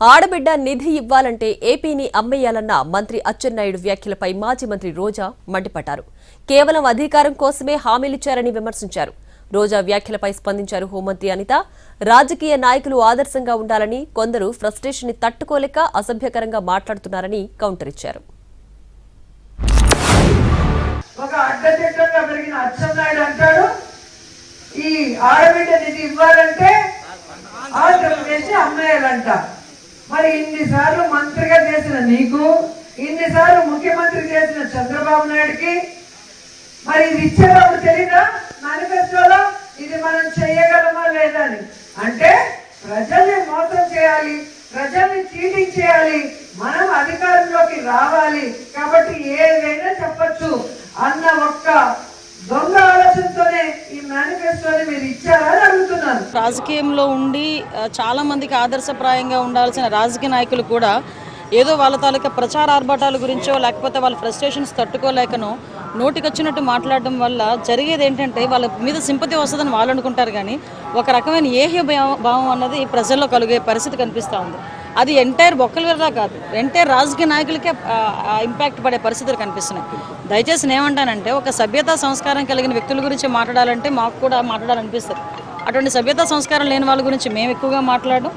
ఆడబిడ్డ నిధి ఇవ్వాలంటే ఏపీని అమ్మేయాలన్న మంత్రి అచ్చెన్నాయుడు వ్యాఖ్యలపై మాజీ మంత్రి రోజా మండిపడ్డారు. కేవలం అధికారం కోసమే హామీలిచ్చారని విమర్శించారు. రోజా వ్యాఖ్యలపై స్పందించారు హోంమంత్రి అనిత. రాజకీయ నాయకులు ఆదర్శంగా ఉండాలని, కొందరు ఫ్రస్ట్రేషన్ ని తట్టుకోలేక అసభ్యకరంగా మాట్లాడుతున్నారని కౌంటర్ ఇచ్చారు. ఒక అడ్డదిడ్డంగా పెరిగిన అచ్చెన్నాయుడు అంటాడు, ఈ ఆడబిడ్డ నిధి ఇవ్వాలంటే ఆంధ్రప్రదేశ్ అమ్మేయాలంట. మరి ఇన్నిసార్లు మంత్రిగా చేసిన నీకు, ఇన్నిసార్లు ముఖ్యమంత్రి చేసిన చంద్రబాబు నాయుడుకి మరి ఇది ఇచ్చేటప్పుడు తెలీదా మేనిఫెస్టోలో ఇది మనం చేయగలమా లేదా అని? అంటే ప్రజల్ని మోసం చేయాలి, ప్రజల్ని చీటింగ్ చేయాలి, మనం అధికారంలోకి రావాలి కాబట్టి ఏదైనా చెప్పచ్చు అన్న ఒక్క దొంగ ఆలోచనతోనే ఈ మేనిఫెస్టోని మీరు ఇచ్చారని అడుగుతున్నారు. రాజకీయంలో ఉండి చాలా మందికి ఆదర్శప్రాయంగా ఉండాల్సిన రాజకీయ నాయకులు కూడా ఏదో వాళ్ళ తాలూకా ప్రచార ఆర్భాటాల గురించో లేకపోతే వాళ్ళ ఫ్రస్ట్రేషన్స్ తట్టుకోలేకనో నోటికొచ్చినట్టు మాట్లాడడం వల్ల జరిగేది ఏంటంటే వాళ్ళ మీద సింపతి వస్తుందని వాళ్ళు అనుకుంటారు, కానీ ఒక రకమైన ఏహ్య భావం అన్నది ప్రజల్లో కలిగే పరిస్థితి కనిపిస్తూ ఉంది. అది ఎంటైర్ ఒక్కరి వల్ల కాదు, ఎంటైర్ రాజకీయ నాయకులకే ఇంపాక్ట్ పడే పరిస్థితులు కనిపిస్తున్నాయి. దయచేసి నేనేమంటానంటే, ఒక సభ్యతా సంస్కారం కలిగిన వ్యక్తుల గురించి మాట్లాడాలంటే మాకు కూడా మాట్లాడాలనిపిస్తుంది. అటువంటి సభ్యతా సంస్కారం లేని వాళ్ళ గురించి మేము ఎక్కువగా మాట్లాడడం